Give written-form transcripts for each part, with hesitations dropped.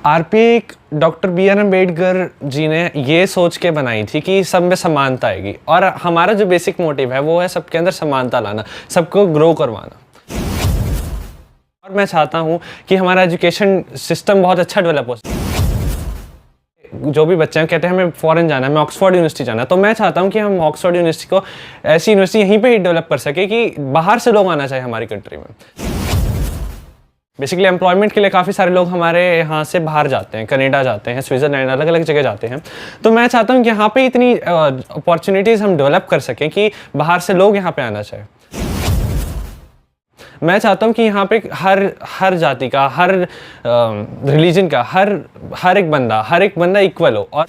RPI doctor B R Ambedkar ji ने ये सोच के बनाई थी कि सब में समानता आएगी, और हमारा जो बेसिक मोटिव है वो है सबके अंदर समानता लाना, सबको ग्रो करवाना। और मैं चाहता हूँ कि हमारा एजुकेशन सिस्टम बहुत अच्छा डेवलप हो। जो भी बच्चे हैं कहते हैं हमें फॉरेन जाना है, हमें ऑक्सफोर्ड यूनिवर्सिटी जाना है, तो मैं चाहता हूँ कि हम ऑक्सफोर्ड यूनिवर्सिटी को ऐसी यूनिवर्सिटी यहीं पे ही डेवलप कर सके कि बाहर से लोग आना चाहिए हमारी कंट्री में। बेसिकली एम्प्लॉयमेंट के लिए काफ़ी सारे लोग हमारे यहाँ से बाहर जाते हैं, कनाडा जाते हैं, स्विट्ज़रलैंड, अलग अलग जगह जाते हैं। तो मैं चाहता हूँ कि यहाँ पे इतनी अपॉर्चुनिटीज़ हम डेवलप कर सकें कि बाहर से लोग यहाँ पे आना चाहिए। मैं चाहता हूँ कि यहाँ पे हर जाति का, हर रिलीजन का, हर एक बंदा इक्वल हो। और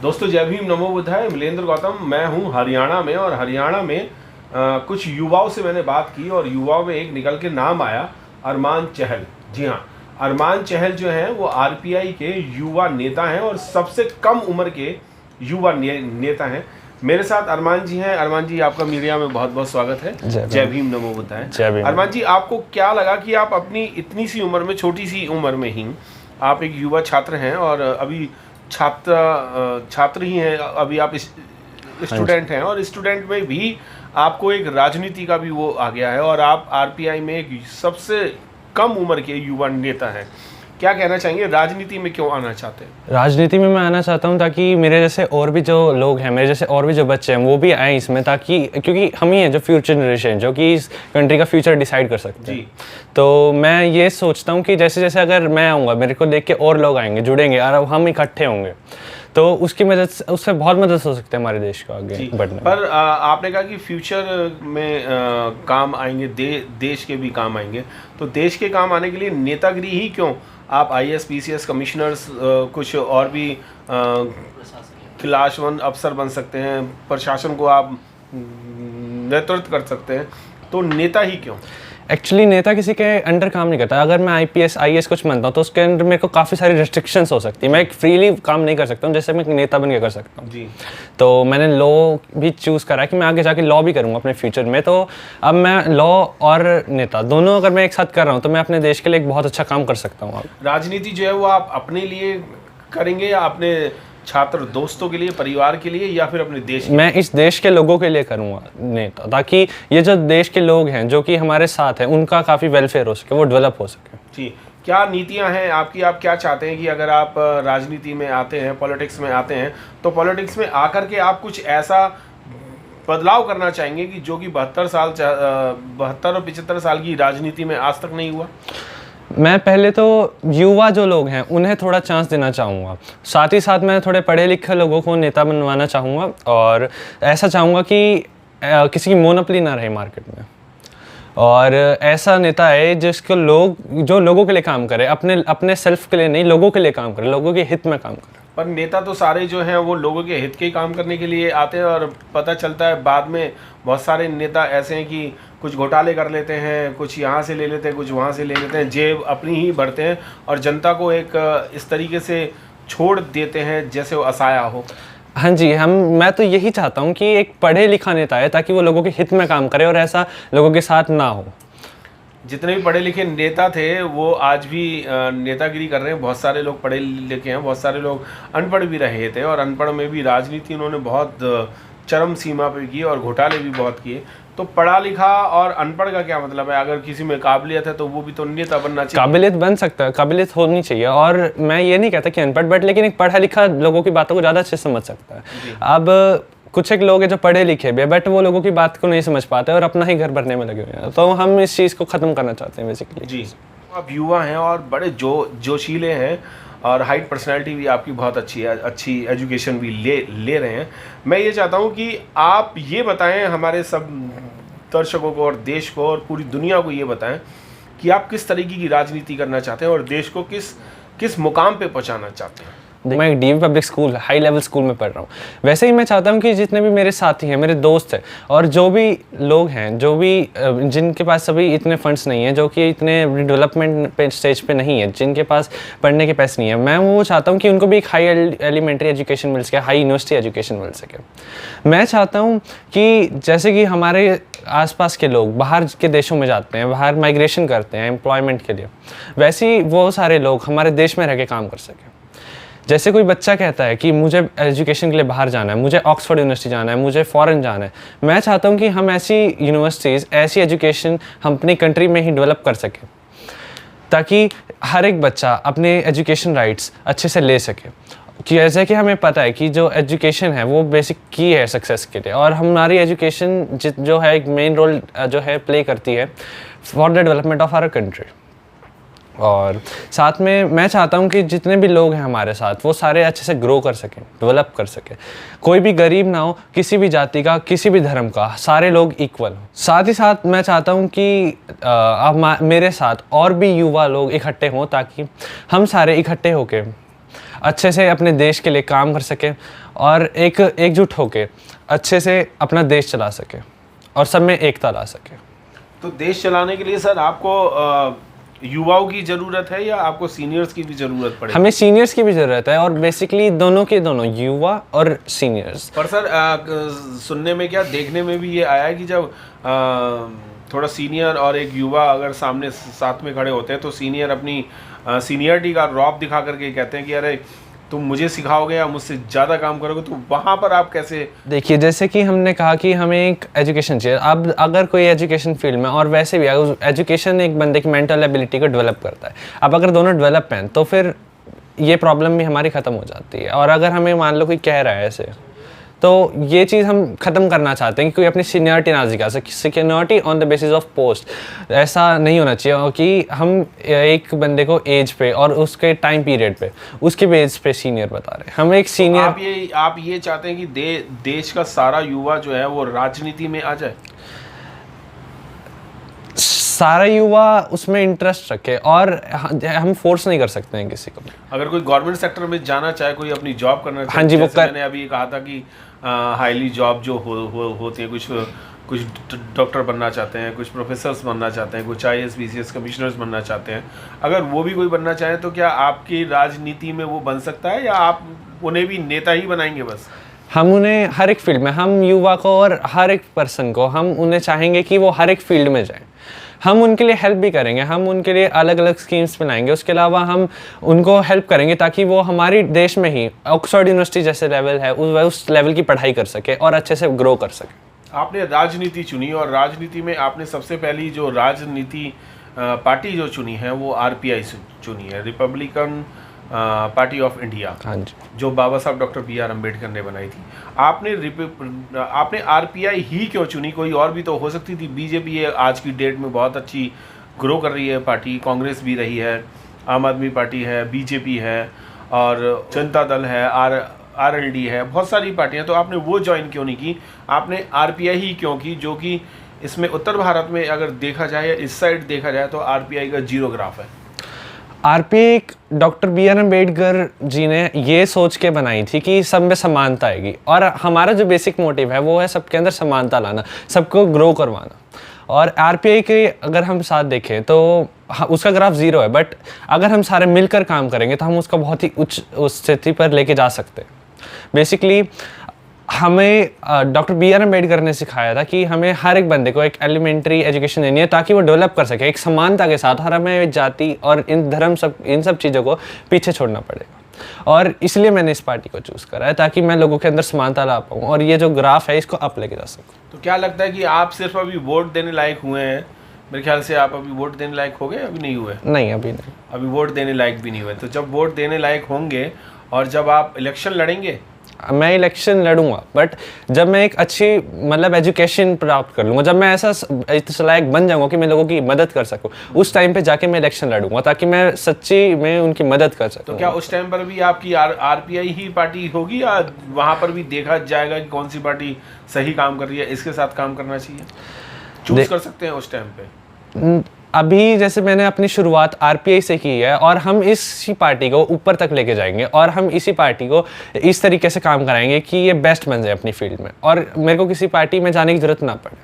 दोस्तों, जय भीम, नमो बुद्धाय। मिलेंद्र गौतम मैं हूँ हरियाणा में, और हरियाणा में कुछ युवाओं से मैंने बात की और युवाओं में एक निकल के नाम आया, अरमान चहल। जी हाँ, अरमान चहल जो हैं वो आरपीआई के युवा नेता हैं और सबसे कम उम्र के युवा नेता हैं। मेरे साथ अरमान जी हैं। अरमान जी, आपका मीडिया में बहुत बहुत स्वागत है। जय भीम, नमो बुद्धाय। अरमान जी, आपको क्या लगा कि आप अपनी इतनी सी उम्र में, छोटी सी उम्र में ही आप एक युवा छात्र हैं, और अभी छात्र ही हैं, अभी आप स्टूडेंट हैं, और स्टूडेंट में भी आपको एक राजनीति का भी वो आ गया है, और आप आरपीआई में एक सबसे कम उम्र के युवा नेता हैं। क्या कहना चाहेंगे, राजनीति में क्यों आना चाहते हैं? राजनीति में मैं आना चाहता हूँ ताकि मेरे जैसे और भी जो लोग हैं, मेरे जैसे और भी जो बच्चे हैं वो भी आए इसमें, ताकि क्योंकि हम ही हैं जो फ्यूचर जनरेशन, जो कि इस कंट्री का फ्यूचर डिसाइड कर सकते हैं। तो मैं ये सोचता हूँ कि जैसे जैसे अगर मैं आऊँगा, मेरे को देख के और लोग आएंगे, जुड़ेंगे, और हम इकट्ठे होंगे, तो उसकी मदद, उससे बहुत मदद हो सकती है हमारे देश को आगे बढ़ने। पर आपने कहा कि फ्यूचर में काम आएंगे, देश के भी काम आएंगे, तो देश के काम आने के लिए नेतागिरी ही क्यों? आप आईएएस, पीसीएस, कमिश्नर्स, कुछ और भी क्लास 1 अफसर बन सकते हैं, प्रशासन को आप नेतृत्व कर सकते हैं, तो नेता ही क्यों? एक्चुअली नेता किसी के अंडर काम नहीं करता। अगर मैं आईपीएस, आईएएस कुछ बनता हूँ तो उसके अंदर मेरे को काफ़ी सारी रेस्ट्रिक्शंस हो सकती है। मैं एक फ्रीली काम नहीं कर सकता हूँ जैसे मैं नेता बन के कर सकता हूँ। जी। तो मैंने लॉ भी चूज़ करा कि मैं आगे जाके लॉ भी करूँगा अपने फ्यूचर में। तो अब मैं लॉ और नेता दोनों अगर मैं एक साथ कर रहा हूँ तो मैं अपने देश के लिए एक बहुत अच्छा काम कर सकता हूँ। राजनीति जो है वो आप अपने लिए करेंगे, या अपने छात्र दोस्तों के लिए, परिवार के लिए, या फिर अपने देश के? मैं इस देश के लोगों के लिए करूँगा नेता, ताकि ये जो देश के लोग हैं जो कि हमारे साथ हैं उनका काफ़ी वेलफेयर हो सके, वो डेवलप हो सके। जी। क्या नीतियां हैं आपकी? आप क्या चाहते हैं कि अगर आप राजनीति में आते हैं, पॉलिटिक्स में आते हैं, तो पॉलिटिक्स में आकर के आप कुछ ऐसा बदलाव करना चाहेंगे कि जो कि 72 और 75 साल की राजनीति में आज तक नहीं हुआ? मैं पहले तो युवा जो लोग हैं उन्हें थोड़ा चांस देना चाहूँगा, साथ ही साथ मैं थोड़े पढ़े लिखे लोगों को नेता बनवाना चाहूँगा, और ऐसा चाहूँगा कि किसी की मोनोपोली ना रहे मार्केट में, और ऐसा नेता है जिसको जो लोगों के लिए काम करे, अपने सेल्फ के लिए नहीं, लोगों के लिए काम करे, लोगों के हित में काम करे। पर नेता तो सारे जो हैं वो लोगों के हित के काम करने के लिए आते हैं, और पता चलता है बाद में बहुत सारे नेता ऐसे हैं कि कुछ घोटाले कर लेते हैं, कुछ यहाँ से ले लेते हैं, कुछ वहाँ से ले लेते हैं, जेब अपनी ही भरते हैं, और जनता को एक इस तरीके से छोड़ देते हैं जैसे वो असहाय हो। हाँ जी, मैं तो यही चाहता हूँ कि एक पढ़े लिखा नेता है ताकि वो लोगों के हित में काम करे, और ऐसा लोगों के साथ ना हो। जितने भी पढ़े लिखे नेता थे वो आज भी नेतागिरी कर रहे हैं। बहुत सारे लोग पढ़े लिखे हैं, बहुत सारे लोग अनपढ़ भी रहे थे, और अनपढ़ में भी राजनीति उन्होंने बहुत चरम सीमा पे की, और घोटाले भी बहुत किए। तो पढ़ा लिखा और अनपढ़ का क्या मतलब है? अगर किसी में काबिलियत है तो वो भी तो नेता बनना चाहिए। काबिलियत बन सकता है, काबिलियत होनी चाहिए, और मैं ये नहीं कहता कि अनपढ़, बट लेकिन एक पढ़ा लिखा लोगों की बातों को ज़्यादा अच्छे से समझ सकता है। अब कुछ एक लोग हैं जो पढ़े लिखे भी, बट वो लोगों की बात को नहीं समझ पाते और अपना ही घर भरने में लगे हुए हैं। तो हम इस चीज़ को ख़त्म करना चाहते हैं बेसिकली। जी। आप युवा हैं और बड़े जोशीले हैं, और हाइट पर्सनैलिटी भी आपकी बहुत अच्छी है, अच्छी एजुकेशन भी ले रहे हैं। मैं ये चाहता हूँ कि आप ये बताएं हमारे सब दर्शकों को और देश को और पूरी दुनिया को ये बताएं कि आप किस तरीके की राजनीति करना चाहते हैं और देश को किस मुकाम पे पहुँचाना चाहते हैं। मैं एक DV public school high level school में पढ़ रहा हूँ। वैसे ही मैं चाहता हूँ कि जितने भी मेरे साथी हैं, मेरे दोस्त हैं और जो भी लोग हैं, जो भी जिनके पास अभी इतने फंड्स नहीं हैं, जो कि इतने डेवलपमेंट स्टेज पे नहीं है, जिनके पास पढ़ने के पैसे नहीं है, मैं वो चाहता हूँ कि उनको भी एक हाई एलिमेंट्री एजुकेशन मिल सके, हाई यूनिवर्सिटी एजुकेशन मिल सके। मैं चाहता हूँ कि जैसे कि हमारे आसपास के लोग बाहर के देशों में जाते हैं, बाहर माइग्रेशन करते हैं एम्प्लॉयमेंट के लिए, वैसे ही वो सारे लोग हमारे देश में रह के काम कर सकें। जैसे कोई बच्चा कहता है कि मुझे एजुकेशन के लिए बाहर जाना है, मुझे ऑक्सफोर्ड यूनिवर्सिटी जाना है, मुझे फॉरेन जाना है, मैं चाहता हूँ कि हम ऐसी यूनिवर्सिटीज़, ऐसी एजुकेशन हम अपनी कंट्री में ही डेवलप कर सकें, ताकि हर एक बच्चा अपने एजुकेशन राइट्स अच्छे से ले सके। कि जैसे कि हमें पता है कि जो एजुकेशन है वो बेसिक की है सक्सेस के लिए, और हमारी एजुकेशन जो है एक मेन रोल जो है प्ले करती है for the development of our country. और साथ में मैं चाहता हूँ कि जितने भी लोग हैं हमारे साथ वो सारे अच्छे से ग्रो कर सकें, डेवलप कर सकें, कोई भी गरीब ना हो, किसी भी जाति का, किसी भी धर्म का, सारे लोग इक्वल हो। साथ ही साथ मैं चाहता हूँ कि अब मेरे साथ और भी युवा लोग इकट्ठे हों, ताकि हम सारे इकट्ठे होकर अच्छे से अपने देश के लिए काम कर सकें और एकजुट होकर अच्छे से अपना देश चला सके और सब में एकता ला सके। तो देश चलाने के लिए सर आपको युवाओं की ज़रूरत है या आपको सीनियर्स की भी ज़रूरत पड़ेगी? हमें सीनियर्स की भी ज़रूरत है, और बेसिकली दोनों के दोनों, युवा और सीनियर्स। पर सर सुनने में क्या, देखने में भी ये आया है कि जब थोड़ा सीनियर और एक युवा अगर सामने साथ में खड़े होते हैं तो सीनियर अपनी सीनियरिटी का रौब दिखा करके कहते हैं कि अरे तुम मुझे सिखाओगे या मुझसे ज़्यादा काम करोगे, तो वहाँ पर आप कैसे? देखिए, जैसे कि हमने कहा कि हमें एक एजुकेशन चाहिए। अब अगर कोई एजुकेशन फील्ड में, और वैसे भी एजुकेशन एक बंदे की मेंटल एबिलिटी को डेवलप करता है। अब अगर दोनों डेवलप हैं तो फिर ये प्रॉब्लम भी हमारी ख़त्म हो जाती है। और अगर हमें मान लो कोई कह रहा है ऐसे, तो ये चीज़ हम ख़त्म करना चाहते हैं कि कोई अपनी सीनियरिटी ना दिखा सके, seniority on the basis of post, ऐसा नहीं होना चाहिए कि हम एक बंदे को एज पे और उसके टाइम पीरियड पे, उसके बेस पे सीनियर बता रहे हैं। हम एक सीनियर तो आप ये चाहते हैं कि देश का सारा युवा जो है वो राजनीति में आ जाए, सारा युवा उसमें इंटरेस्ट रखे, और हम फोर्स नहीं कर सकते हैं किसी को। अगर कोई गवर्नमेंट सेक्टर में जाना चाहे, कोई अपनी जॉब करना चाहे, हाँ जी, वो मैंने अभी कहा था कि हाईली जॉब जो होती है, कुछ डॉक्टर बनना चाहते हैं, कुछ प्रोफेसर्स बनना चाहते हैं, कुछ IAS BCS कमिश्नर्स बनना चाहते हैं, अगर वो भी कोई बनना चाहे तो क्या आपकी राजनीति में वो बन सकता है, या आप उन्हें भी नेता ही बनाएंगे बस? हम उन्हें हर एक फील्ड में, हम युवा को और हर एक पर्सन को, हम उन्हें चाहेंगे कि वो हर एक फील्ड में जाएं। हम उनके लिए हेल्प भी करेंगे, हम उनके लिए अलग अलग स्कीम्स बनाएंगे। उसके अलावा हम उनको हेल्प करेंगे ताकि वो हमारे देश में ही ऑक्सफोर्ड यूनिवर्सिटी जैसे लेवल है उस लेवल की पढ़ाई कर सके और अच्छे से ग्रो कर सके। आपने राजनीति चुनी, और राजनीति में आपने सबसे पहली जो राजनीति पार्टी जो चुनी है वो RPI चुनी है, रिपब्लिकन पार्टी ऑफ इंडिया। हाँ जी, जो बाबा साहब डॉक्टर BR अम्बेडकर ने बनाई थी। आपने RPI ही क्यों चुनी? कोई और भी तो हो सकती थी। BJP आज की डेट में बहुत अच्छी ग्रो कर रही है पार्टी, कांग्रेस भी रही है, आम आदमी पार्टी है, BJP है, और जनता दल है, RLD है, बहुत सारी पार्टियां। तो आपने वो ज्वाइन क्यों नहीं की? आपने RPI ही क्यों की, जो कि इसमें उत्तर भारत में अगर देखा जाए, इस साइड देखा जाए तो RPI का जीरो ग्राफ है। RPI doctor BR Ambedkar ji ने ये सोच के बनाई थी कि सब में समानता आएगी, और हमारा जो बेसिक मोटिव है वो है सबके अंदर समानता लाना, सबको ग्रो करवाना। और RPI के अगर हम साथ देखें तो उसका ग्राफ ज़ीरो है, बट अगर हम सारे मिलकर काम करेंगे तो हम उसका बहुत ही उच्च स्थिति पर लेके जा सकते हैं। बेसिकली हमें डॉक्टर BR अम्बेडकर ने सिखाया था कि हमें हर एक बंदे को एक एलिमेंट्री एजुकेशन देनी है ताकि वो डेवलप कर सके एक समानता के साथ, और हमें जाति और इन सब चीज़ों को पीछे छोड़ना पड़ेगा। और इसलिए मैंने इस पार्टी को चूज़ करा है ताकि मैं लोगों के अंदर समानता ला पाऊँ और ये जो ग्राफ है इसको अप लेके जा सकूँ। तो क्या लगता है कि आप सिर्फ अभी वोट देने लायक हुए हैं? मेरे ख्याल से आप अभी वोट देने लायक हो गए, अभी नहीं हुए? नहीं, अभी नहीं, अभी वोट देने लायक भी नहीं हुए। तो जब वोट देने लायक होंगे और जब आप इलेक्शन लड़ेंगे? मैं इलेक्शन लड़ूंगा, बट जब मैं एक अच्छी मतलब एजुकेशन प्राप्त कर लूँगा, जब मैं ऐसा इस लायक बन जाऊँगा कि मैं लोगों की मदद कर सकूँ, उस टाइम पे जाके मैं इलेक्शन लड़ूंगा ताकि मैं सच्ची में उनकी मदद कर सकूँ। तो क्या उस टाइम पर भी आपकी RPI ही पार्टी होगी, या वहाँ पर भी देखा जाएगा कि कौन सी पार्टी सही काम कर रही है, इसके साथ काम करना चाहिए? चूज कर सकते हैं उस टाइम पे? अभी जैसे मैंने अपनी शुरुआत आरपीआई से की है और हम इसी पार्टी को ऊपर तक लेके जाएंगे और हम इसी पार्टी को इस तरीके से काम कराएंगे कि ये बेस्ट बन जाए अपनी फील्ड में और मेरे को किसी पार्टी में जाने की ज़रूरत ना पड़े।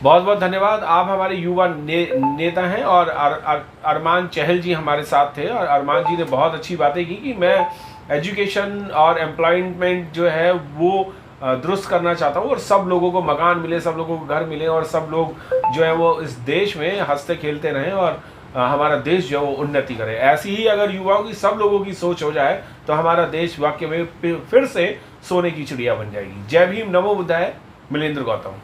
बहुत बहुत धन्यवाद। आप हमारे युवा नेता हैं और अरमान चहल जी हमारे साथ थे और अरमान जी ने बहुत अच्छी बातें की कि मैं एजुकेशन और एम्प्लॉयमेंट जो है वो दुरुस्त करना चाहता हूँ और सब लोगों को मकान मिले, सब लोगों को घर मिले और सब लोग जो है वो इस देश में हंसते खेलते रहें और हमारा देश जो है वो उन्नति करे। ऐसी ही अगर युवाओं की, सब लोगों की सोच हो जाए तो हमारा देश वाकई में फिर से सोने की चिड़िया बन जाएगी। जय भीम, नमो बुद्धाय। मिलेंद्र गौतम।